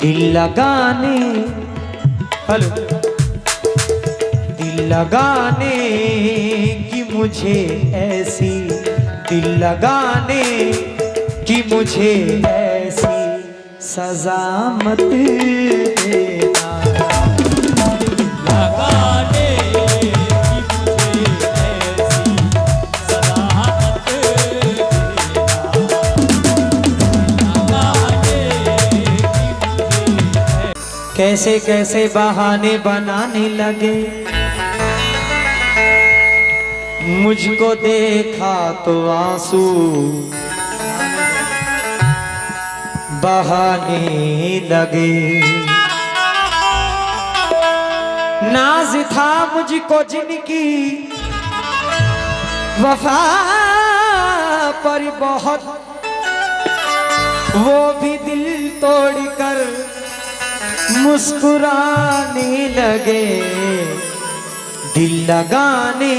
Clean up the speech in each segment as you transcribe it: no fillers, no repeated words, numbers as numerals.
दिल लगाने, हेलो, दिल लगाने की मुझे ऐसी, दिल लगाने की मुझे ऐसी सजा मत देना। लगाने की मुझे ऐसी सजा मत देना। लगाने की मुझे कैसे कैसे बहाने बनाने लगे, मुझको देखा तो आंसू बहाने लगे। नाज था मुझको जिनकी वफा पर बहुत, वो भी दिल तोड़कर मुस्कुराने लगे। दिल लगाने,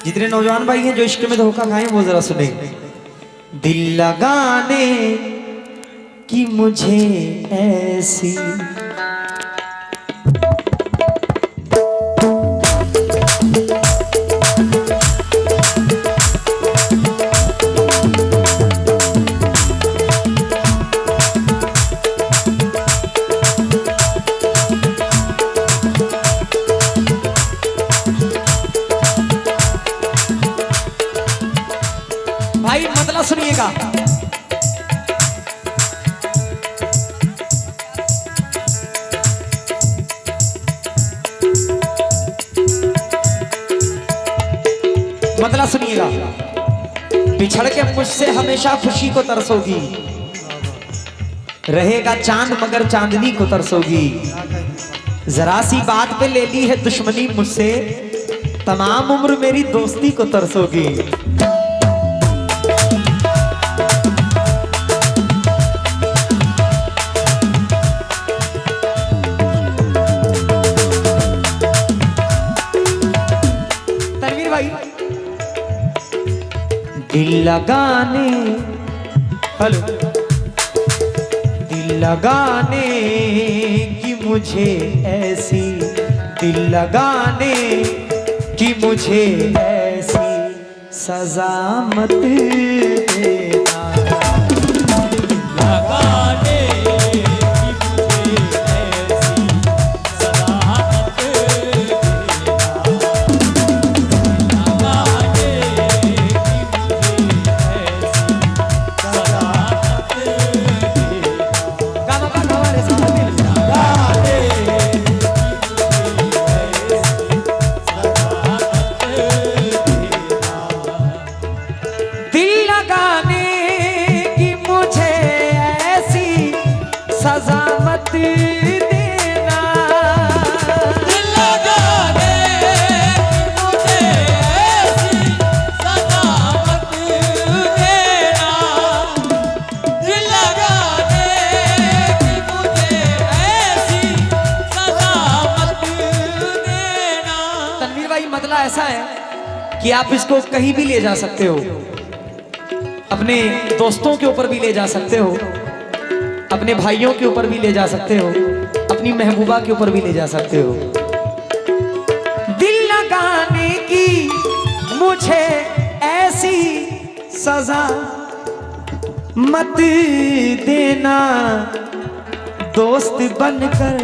जितने नौजवान भाई हैं जो इश्क में धोखा खाए वो जरा सुने। दिल लगाने की मुझे ऐसी, भाई मतलब सुनिएगा। मतलब सुनिएगा। बिछड़ के मुझसे हमेशा खुशी को तरसोगी, रहेगा चांद मगर चांदनी को तरसोगी। जरा सी बात पे ले ली है दुश्मनी मुझसे, तमाम उम्र मेरी दोस्ती को तरसोगी। दिल लगाने, हेलो, दिल लगाने की मुझे ऐसी, दिल लगाने की मुझे ऐसी सजा मत देना। लगाने की मुझे ऐसी सजा मत देना। लगाने की मुझे ऐसी सजा मत देना। गाना गाना हमारे साथ में। लगाने की मुझे ऐसी सजा मत देना। दिल लगाने की मुझे ऐसी सजा मत देना। दिल लगाने की मुझे ऐसी सजा मत देना। तनवीर भाई मतलब ऐसा है कि आप इसको कहीं भी ले जा सकते हो, अपने दोस्तों के ऊपर भी ले जा सकते हो, अपने भाइयों के ऊपर भी ले जा सकते हो, अपनी महबूबा के ऊपर भी ले जा सकते हो। दिल लगाने की मुझे ऐसी सजा मत देना। दोस्त बनकर,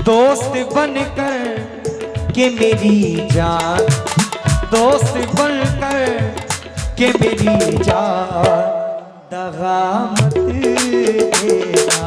दोस्त बनकर के मेरी जान, दोस्त बनकर के मेरी जान दगा मत देना।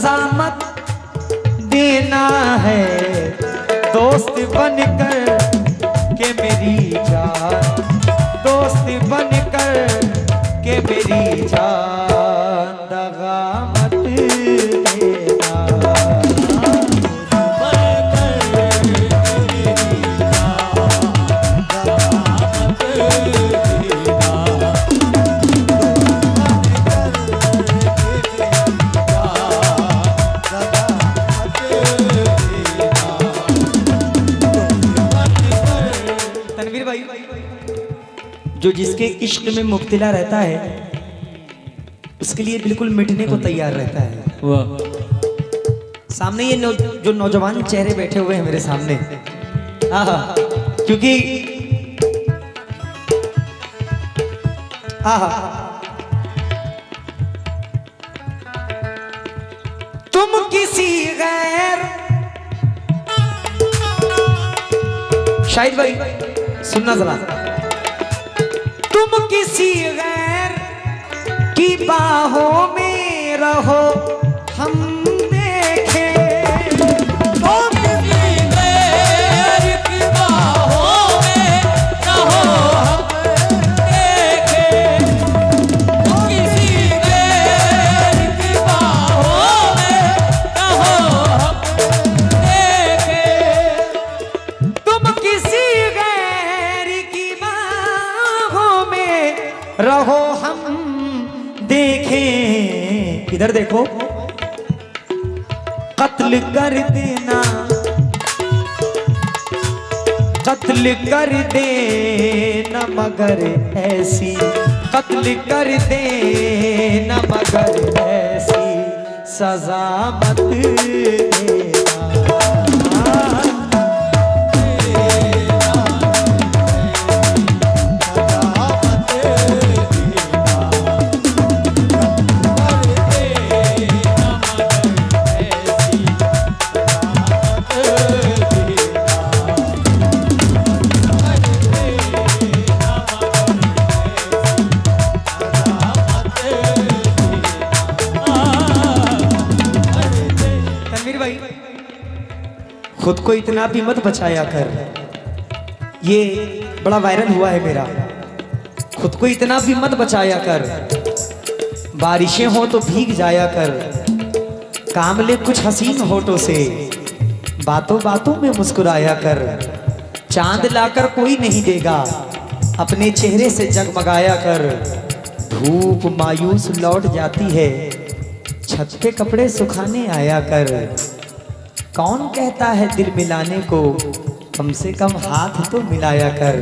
सजा मत देना है, दोस्त बनकर के मेरी जान, दोस्त बनकर के मेरी जान, दगा मत देना। तनवीर भाई, जो जिसके इश्क में मुब्तला रहता है उसके लिए बिल्कुल मिटने को तैयार रहता है। वाह। सामने ये जो नौजवान चेहरे बैठे हुए हैं मेरे सामने, आहा, क्योंकि आहा, तुम किसी गैर, शाहिद भाई सुनना जरा, तुम किसी गैर की बाहों में रहो हम देखे, तुम किसी गैर की बाहों में रहो हम देखे, तुम किसी गैर की बाहों में रहो हम देखे, तुम किसी गैर की बाहों में रहो हम देखें। इधर देखो, कत्ल कर देना, कत्ल कर देना मगर ऐसी, कत्ल कर देना मगर ऐसी सजा मत देना। खुद को इतना भी मत बचाया कर, ये बड़ा वायरल हुआ है मेरा। खुद को इतना भी मत बचाया कर, बारिशें हो तो भीग जाया कर, काम ले कुछ हसीन होठों से, बातों बातों में मुस्कुराया कर, चांद लाकर कोई नहीं देगा, अपने चेहरे से जगमगाया कर, धूप मायूस लौट जाती है, छत पे कपड़े सुखाने आया कर, कौन कहता है दिल मिलाने को, कम से कम हाथ तो मिलाया कर।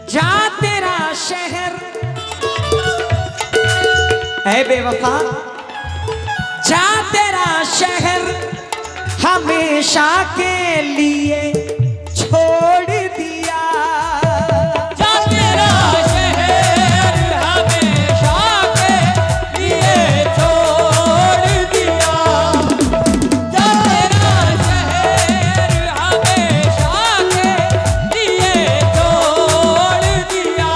जा तेरा शहर ऐ बेवफा, जा तेरा शहर हमेशा के लिए छोड़ दिया, जा तेरा शहर हमेशा के लिए छोड़ दिया, जा तेरा शहर हमेशा के लिए छोड़ दिया,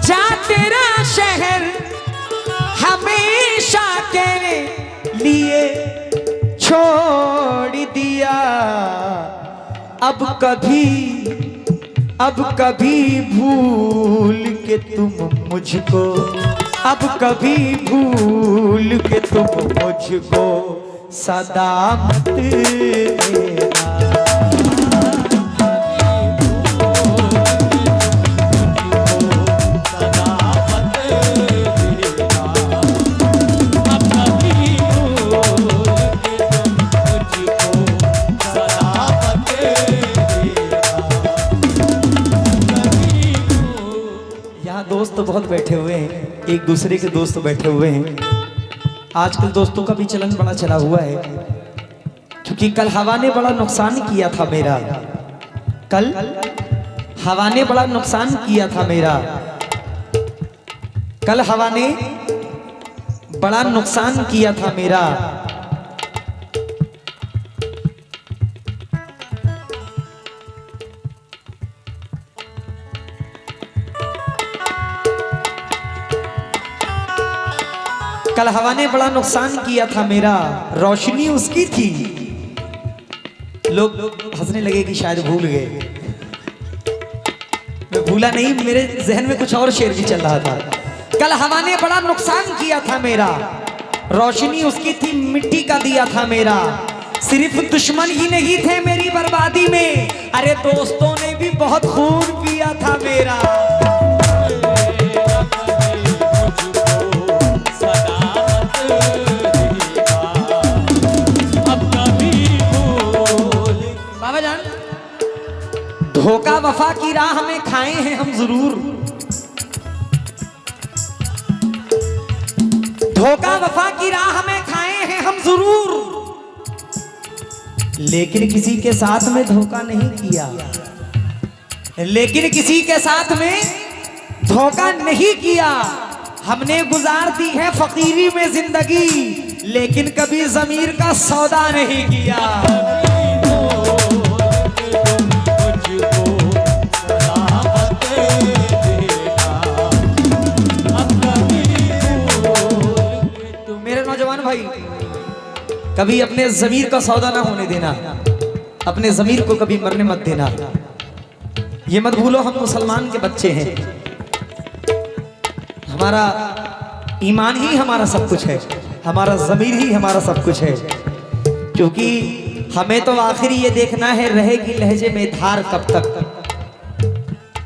जा तेरा शहर हमेशा के लिए छोड़ दिया। अब कभी भूल के तुम मुझको, अब कभी भूल के तुम मुझको सदा मत देना। दोस्त बहुत बैठे हुए हैं, एक दूसरे के दोस्त बैठे हुए हैं। आजकल दोस्तों का भी चलन बड़ा चला हुआ है, क्योंकि कल हवा ने बड़ा नुकसान किया था मेरा, कल हवा ने बड़ा नुकसान किया था मेरा, कल हवा ने बड़ा नुकसान किया था मेरा। कल हवा ने बड़ा नुकसान किया था मेरा, रोशनी उसकी थी। लोग हंसने लगे कि शायद भूल गए। मैं भूला नहीं, मेरे जहन में कुछ और शेर भी चल रहा था। कल हवा ने बड़ा नुकसान किया था मेरा, रोशनी उसकी थी, मिट्टी का दिया था मेरा। सिर्फ दुश्मन ही नहीं थे मेरी बर्बादी में, अरे दोस्तों ने भी बहुत खून पिया था मेरा। बाबा जान, धोखा वफा की राह में खाए हैं हम जरूर, धोखा वफा की राह में खाए हैं हम जरूर, लेकिन किसी के साथ में धोखा नहीं किया, लेकिन किसी के साथ में धोखा नहीं किया। हमने गुजार दी है फकीरी में जिंदगी, लेकिन कभी ज़मीर का सौदा नहीं किया। मेरे नौजवान भाई, कभी अपने ज़मीर का सौदा ना होने देना, अपने ज़मीर को कभी मरने मत देना। ये मत भूलो हम मुसलमान के बच्चे हैं, हमारा ईमान ही हमारा सब कुछ है, हमारा ज़मीर ही हमारा सब कुछ है। क्योंकि हमें तो आखिर ये देखना है रहेगी लहजे में धार कब तक,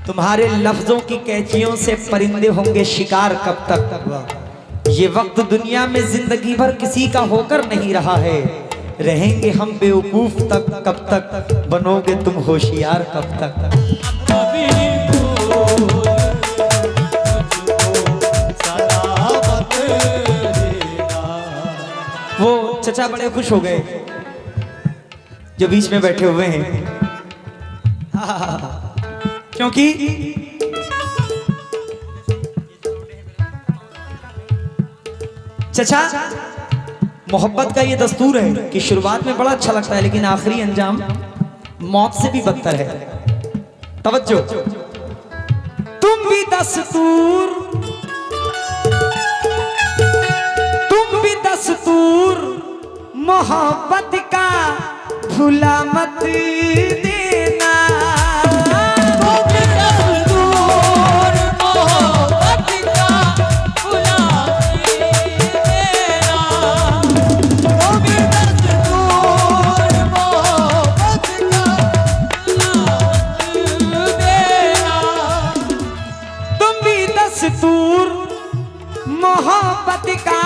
तुम्हारे लफ्जों की कैचियों से परिंदे होंगे शिकार कब तक। ये वक्त दुनिया में जिंदगी भर किसी का होकर नहीं रहा है, रहेंगे हम बेवकूफ तक कब तक, बनोगे तुम होशियार कब तक। वो चचा बड़े खुश हो गए जो बीच में बैठे हुए हैं, क्योंकि चचा, मोहब्बत का ये दस्तूर है कि शुरुआत में बड़ा अच्छा लगता है, लेकिन आखिरी अंजाम मौत से भी बदतर है। तवज्जो, तुम भी दस्तूर, तुम भी दस्तूर मोहब्बत का भुला मत देना। मोहब्बत का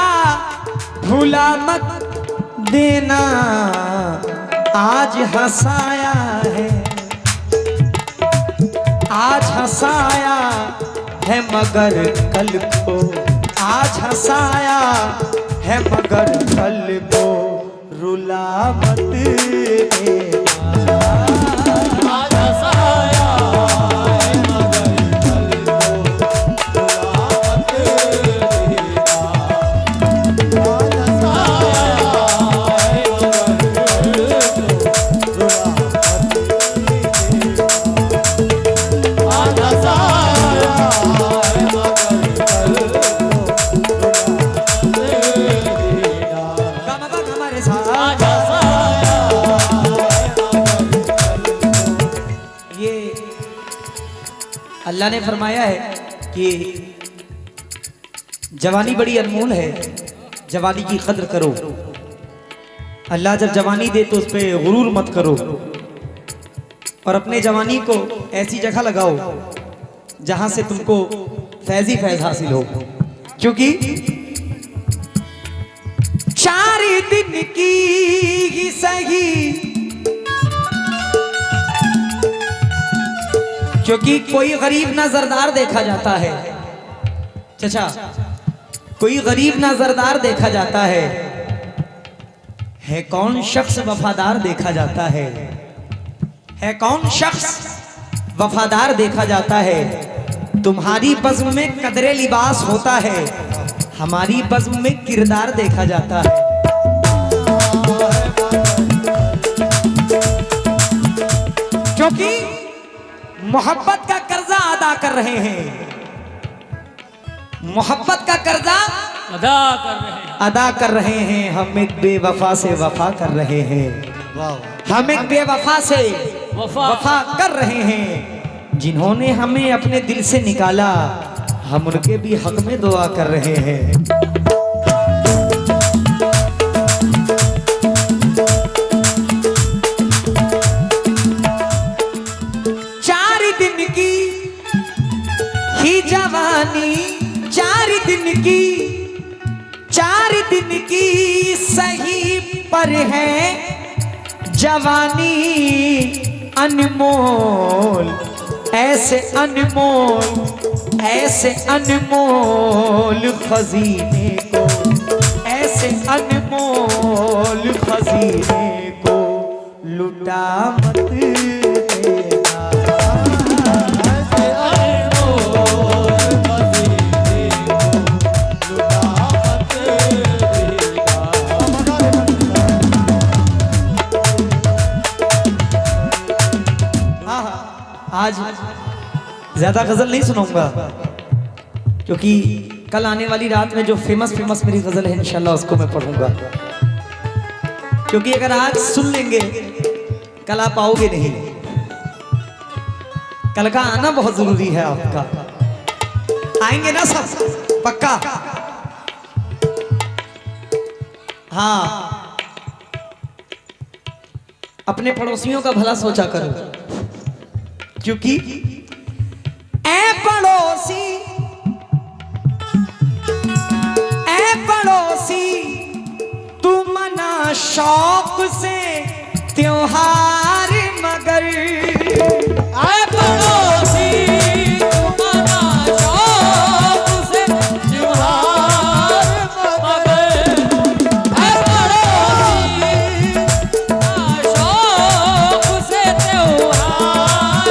भुला मत देना, आज हंसाया है, आज हंसाया है मगर कल को, आज हंसाया है मगर कल को रुला मत देना। अल्लाह ने फरमाया है कि जवानी बड़ी अनमोल है, जवानी की कद्र करो। अल्लाह जब जवानी दे तो उस पर गुरूर मत करो, और अपने जवानी को ऐसी जगह लगाओ जहां से तुमको फैज़ ही फैज़ हासिल हो। क्योंकि 4 दिन की ही सही, क्योंकि कोई गरीब ना जरदार देखा जाता है चचा, कोई गरीब ना जरदार देखा जाता है कौन शख्स वफादार देखा जाता है कौन शख्स वफादार देखा जाता है। तुम्हारी बज़्म में कदरे लिबास होता है, हमारी बज़्म में किरदार देखा जाता है। क्योंकि मोहब्बत का कर्जा अदा कर रहे हैं, मोहब्बत का कर्जा अदा कर रहे हैं। हम एक बेवफा से वफा कर रहे हैं, हम एक बेवफा से वफा कर रहे हैं। जिन्होंने हमें अपने दिल से निकाला, हम उनके भी हक में दुआ कर रहे हैं। चार दिन की ही जवानी, चार दिन की सही पर है जवानी अनमोल, ऐसे अनमोल खजीने को, ऐसे अनमोल खजीने को लुटा मत देना। ऐसे अनमोल खजीने को लुटा मत देना। आज ज्यादा गजल नहीं सुनाऊंगा, क्योंकि कल आने वाली रात में जो फेमस मेरी गजल है इंशाल्लाह उसको मैं पढ़ूंगा। क्योंकि अगर आज सुन लेंगे कल आप आओगे नहीं, कल का आना बहुत जरूरी है आपका। आएंगे ना सब पक्का? हाँ, अपने पड़ोसियों का भला सोचा करो, क्योंकि ऐ पड़ोसी तू मना शौक से त्योहार, मगर ऐ पड़ोसी तू मना शौक से त्योहार, मगर ऐ पड़ोसी शौक से त्योहार,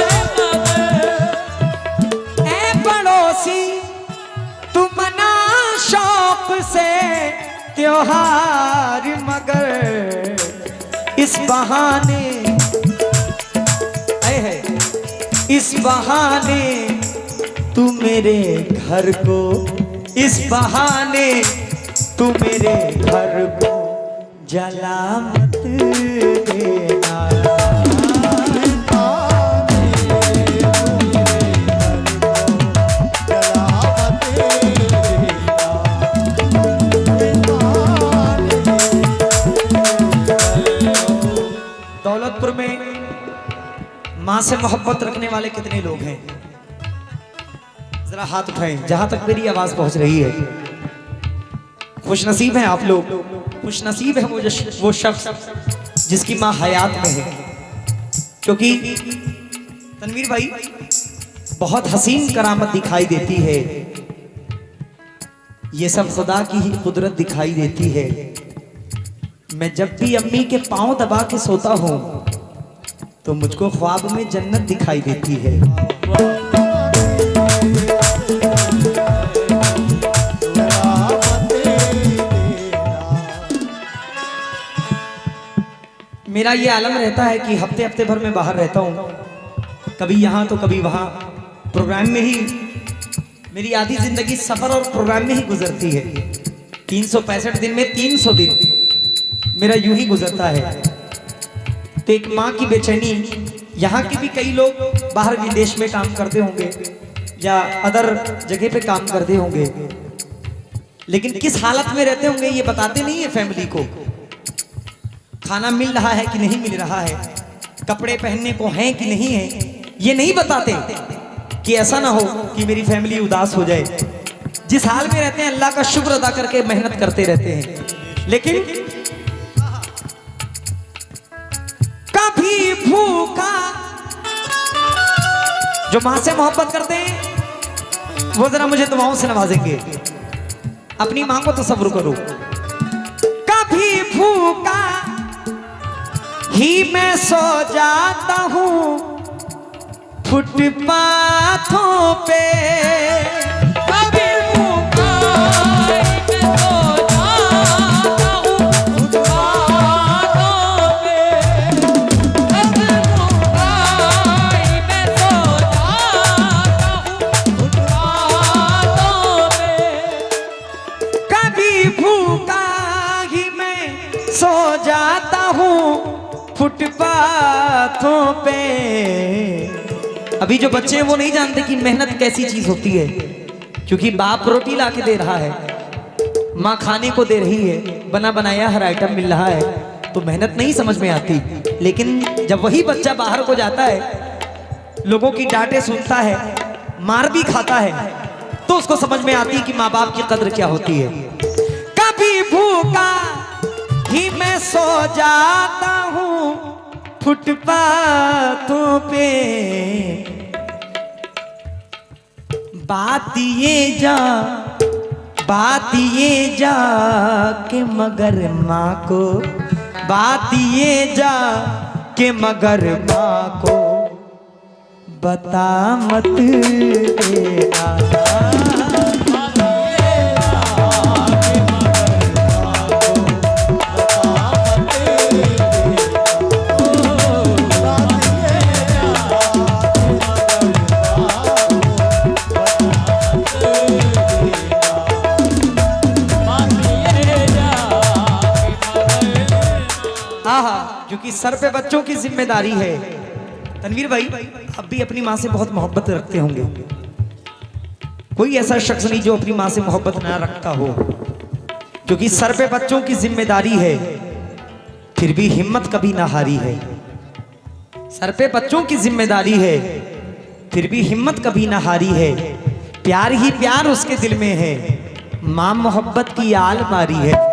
से त्योहार, मगर इस बहाने तू मेरे घर को, इस बहाने तू मेरे घर को जला मत देना। दौलतपुर में माँ से मोहब्बत रखने वाले कितने लोग हैं? जरा हाथ उठाएं जहां तक मेरी आवाज पहुंच रही है। खुशनसीब हैं आप लोग, खुशनसीब है वो शख्स जिसकी माँ हयात में है। क्योंकि तनवीर भाई बहुत हसीन करामत दिखाई देती है, ये सब खुदा की ही कुदरत दिखाई देती है। मैं जब भी अम्मी के पांव दबा के सोता हूं तो मुझको ख्वाब में जन्नत दिखाई देती है। मेरा ये आलम रहता है कि हफ्ते हफ्ते भर में बाहर रहता हूं, कभी यहां तो कभी वहां। प्रोग्राम में ही मेरी आधी जिंदगी सफर और प्रोग्राम में ही गुजरती है। 365 दिन में 300 दिन मेरा यूं ही गुजरता है। तो एक माँ की बेचैनी, यहाँ के भी कई लोग बाहर विदेश में काम करते होंगे या अदर जगह पे काम करते होंगे, लेकिन किस हालत में रहते होंगे ये बताते नहीं है फैमिली को। खाना मिल रहा है कि नहीं मिल रहा है, कपड़े पहनने को हैं कि नहीं है, ये नहीं बताते कि ऐसा ना हो कि मेरी फैमिली उदास हो जाए। जिस हाल में रहते हैं अल्लाह का शुक्र अदा करके मेहनत करते रहते हैं, लेकिन कभी भूखा, जो मां से मोहब्बत करते हैं वो जरा मुझे दुआओं से नवाजेंगे। अपनी मां को तो सब्र करो। कभी भूखा ही मैं सो जाता हूं फुटपाथों पे, कभी भूखा बातों पे। अभी जो बच्चे हैं वो नहीं जानते कि मेहनत कैसी चीज होती है, क्योंकि बाप रोटी ला के दे रहा है, माँ खाने को दे रही है, बना बनाया हर आइटम मिल रहा है, तो मेहनत नहीं समझ में आती। लेकिन जब वही बच्चा बाहर को जाता है, लोगों की डांटें सुनता है, मार भी खाता है, तो उसको समझ में आती है कि माँ बाप की कद्र क्या होती है। कभी भूखा ही मैं सो जाता हूँ फुटपाथों पे, बात ये जा के मगर माँ को, बात ये जा के मगर माँ को बता मत देना। क्योंकि सर पे बच्चों की जिम्मेदारी है। तनवीर भाई, अब भी अपनी माँ से बहुत मोहब्बत रखते होंगे, कोई ऐसा शख्स नहीं जो अपनी माँ से मोहब्बत ना रखता हो, क्योंकि सर पे बच्चों की जिम्मेदारी है, फिर भी हिम्मत कभी ना हारी है। सर पे बच्चों की जिम्मेदारी है, फिर भी हिम्मत कभी ना हारी है। प्यार ही प्यार उसके दिल में है, माँ मोहब्बत की आल मारी है।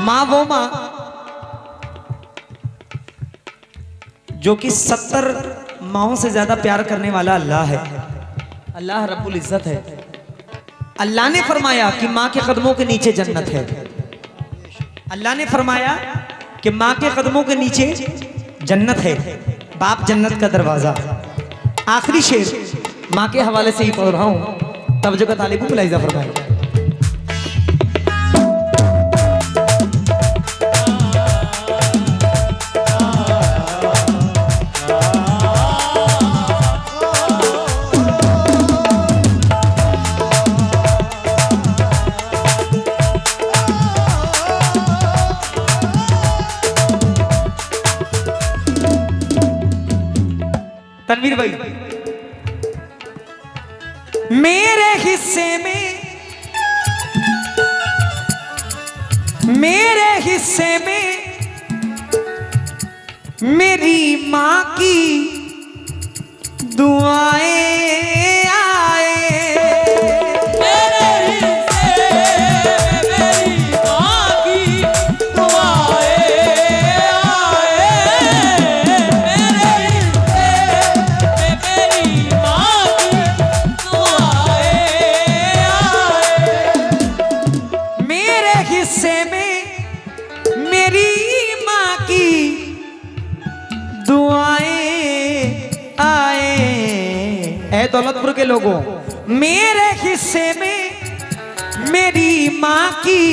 माँ वो माँ जो कि 70 माओं से ज्यादा प्यार करने वाला अल्लाह है, अल्लाह रब्बुल इज्जत है। अल्लाह ने फरमाया कि माँ के कदमों के नीचे जन्नत है। अल्लाह ने फरमाया कि माँ के कदमों के नीचे जन्नत है, बाप जन्नत का दरवाजा। आखिरी शेर माँ के हवाले से ही पढ़ रहा हूं, तब जगह तालिब को मुलाहिजा फरमाए। तनवीर भाई, मेरे हिस्से में मेरी माँ की दुआएं आए। मेरे हिस्से में मेरी माँ की दुआएं आए। मेरे हिस्से में मेरी माँ की दुआएं आए। मेरे हिस्से में मेरी माँ की दुआएं आए। ऐ दौलतपुर के लोगों, मेरे हिस्से में मेरी माँ की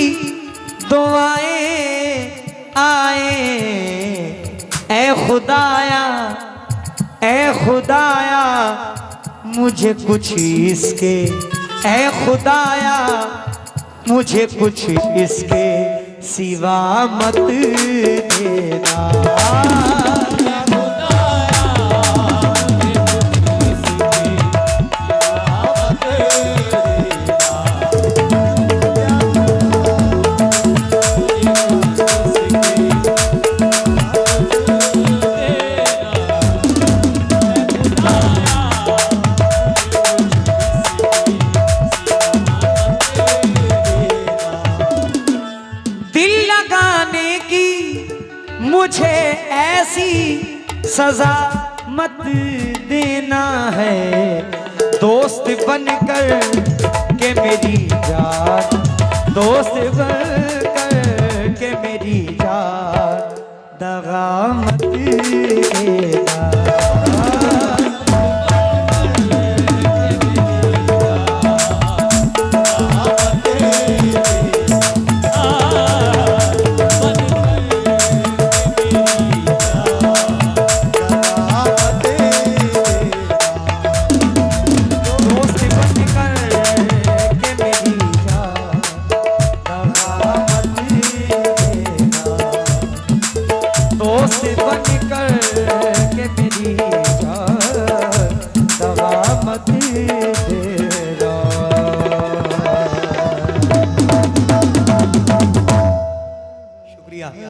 दुआएं आए। ऐ खुदाया मुझे कुछ इसके, ऐ खुदाया मुझे कुछ इसके सिवा मत देना। मुझे ऐसी सजा मत देना है, दोस्त बनकर के मेरी जान, दोस्त बनकर के मेरी जान दगा मत देना।